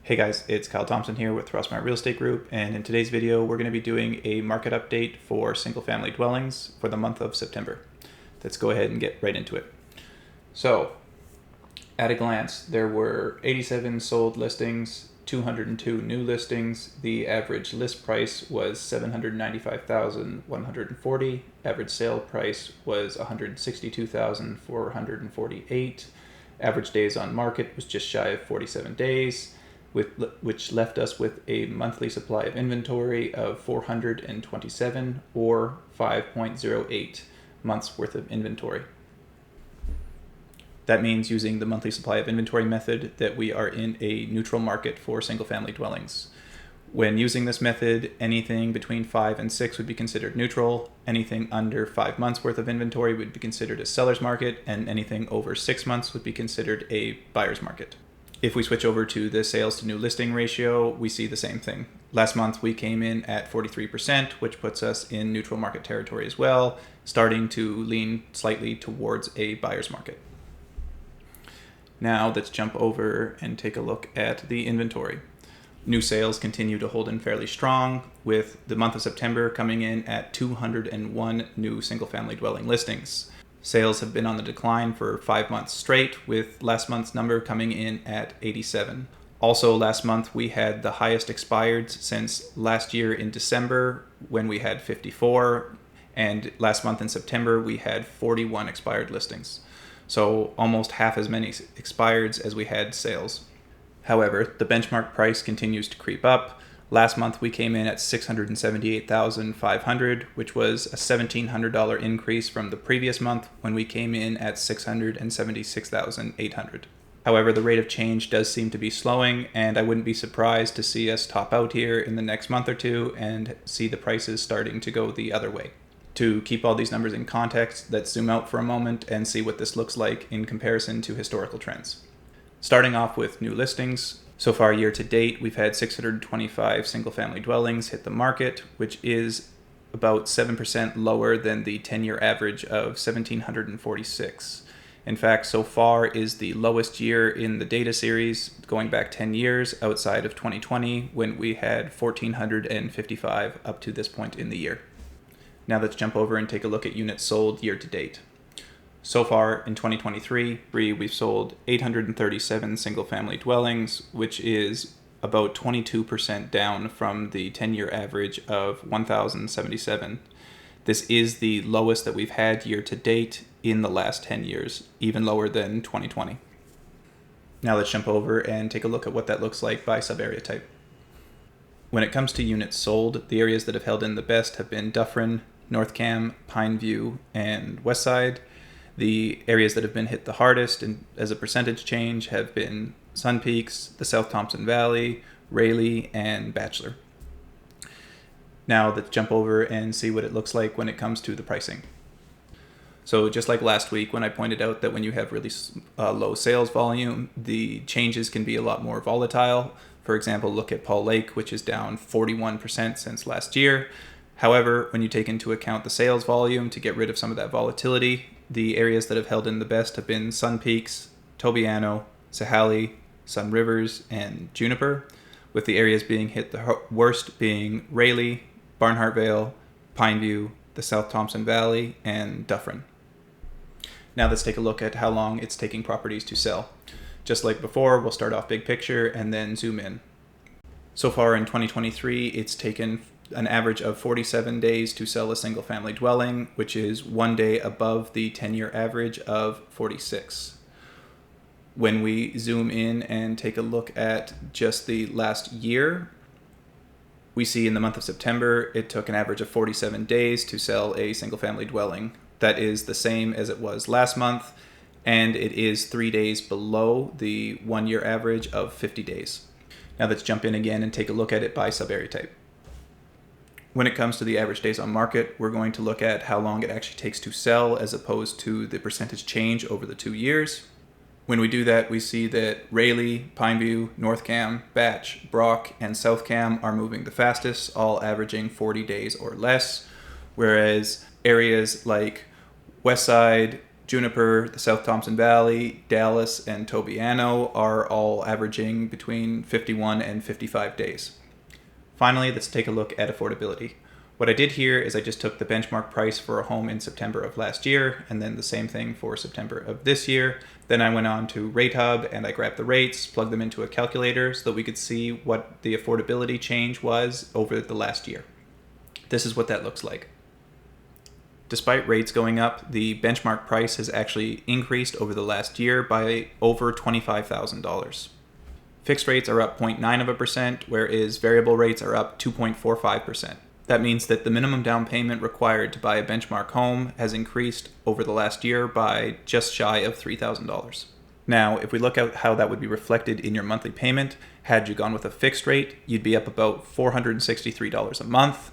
Hey guys, it's Kyle Thompson here with Rossmart Real Estate Group, and in today's video we're going to be doing a market update for single family dwellings for the month of September. Let's go ahead and get right into it. So, at a glance, there were 87 sold listings, 202 new listings. The average list price was $795,140. Average sale price was $162,448. Average days on market was just shy of 47 days. Which left us with a monthly supply of inventory of 427 or 5.08 months worth of inventory. That means using the monthly supply of inventory method that we are in a neutral market for single family dwellings. When using this method, anything between 5 and 6 would be considered neutral, anything under 5 months worth of inventory would be considered a seller's market, and anything over 6 months would be considered a buyer's market. If we switch over to the sales to new listing ratio, we see the same thing. Last month we came in at 43%, which puts us in neutral market territory as well, starting to lean slightly towards a buyer's market. Now let's jump over and take a look at the inventory. New sales continue to hold in fairly strong, with the month of September coming in at 201 new single-family dwelling listings. Sales have been on the decline for 5 months straight, with last month's number coming in at 87. Also, last month we had the highest expireds since last year in December, when we had 54, and last month in September we had 41 expired listings. So almost half as many expireds as we had sales. However, the benchmark price continues to creep up. Last month we came in at $678,500, which was a $1,700 increase from the previous month when we came in at $676,800. However, the rate of change does seem to be slowing, and I wouldn't be surprised to see us top out here in the next month or two and see the prices starting to go the other way. To keep all these numbers in context, let's zoom out for a moment and see what this looks like in comparison to historical trends. Starting off with new listings. So far, year to date, we've had 625 single-family dwellings hit the market, which is about 7% lower than the 10-year average of 1,746. In fact, so far is the lowest year in the data series, going back 10 years outside of 2020, when we had 1,455 up to this point in the year. Now let's jump over and take a look at units sold year to date. So far in 2023, we've sold 837 single-family dwellings, which is about 22% down from the 10-year average of 1,077. This is the lowest that we've had year to date in the last 10 years, even lower than 2020. Now let's jump over and take a look at what that looks like by sub-area type. When it comes to units sold, the areas that have held in the best have been Dufferin, North Cam, Pineview, and Westside. The areas that have been hit the hardest and as a percentage change have been Sun Peaks, the South Thompson Valley, Raleigh, and Bachelor. Now let's jump over and see what it looks like when it comes to the pricing. So just like last week when I pointed out that when you have really low sales volume, the changes can be a lot more volatile. For example, look at Paul Lake, which is down 41% since last year. However, when you take into account the sales volume to get rid of some of that volatility, the areas that have held in the best have been Sun Peaks, Tobiano, Sahalee, Sun Rivers, and Juniper, with the areas being hit the worst being Raleigh, Barnhart Vale, Pineview, the South Thompson Valley, and Dufferin. Now let's take a look at how long it's taking properties to sell. Just like before, we'll start off big picture and then zoom in. So far in 2023, it's taken an average of 47 days to sell a single family dwelling, which is 1 day above the 10-year average of 46. When we zoom in and take a look at just the last year, we see in the month of September, it took an average of 47 days to sell a single family dwelling. That is the same as it was last month, and it is 3 days below the 1-year average of 50 days. Now let's jump in again and take a look at it by sub-area type. When it comes to the average days on market, we're going to look at how long it actually takes to sell as opposed to the percentage change over the 2 years. When we do that, we see that Raleigh, Pineview, North Cam, Batch, Brock, and South Cam are moving the fastest, all averaging 40 days or less, whereas areas like Westside, Juniper, the South Thompson Valley, Dallas, and Tobiano are all averaging between 51 and 55 days. Finally, let's take a look at affordability. What I did here is I just took the benchmark price for a home in September of last year, and then the same thing for September of this year. Then I went on to Rate Hub and I grabbed the rates, plugged them into a calculator so that we could see what the affordability change was over the last year. This is what that looks like. Despite rates going up, the benchmark price has actually increased over the last year by over $25,000. Fixed rates are up 0.9%, whereas variable rates are up 2.45%. That means that the minimum down payment required to buy a benchmark home has increased over the last year by just shy of $3,000. Now, if we look at how that would be reflected in your monthly payment, had you gone with a fixed rate, you'd be up about $463 a month.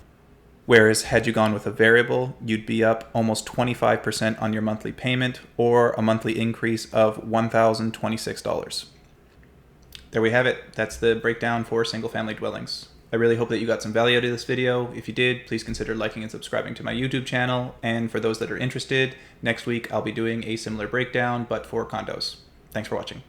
Whereas had you gone with a variable, you'd be up almost 25% on your monthly payment, or a monthly increase of $1,026. There we have it. That's the breakdown for single-family dwellings. I really hope that you got some value out of this video. If you did, please consider liking and subscribing to my YouTube channel. And for those that are interested, next week I'll be doing a similar breakdown, but for condos. Thanks for watching.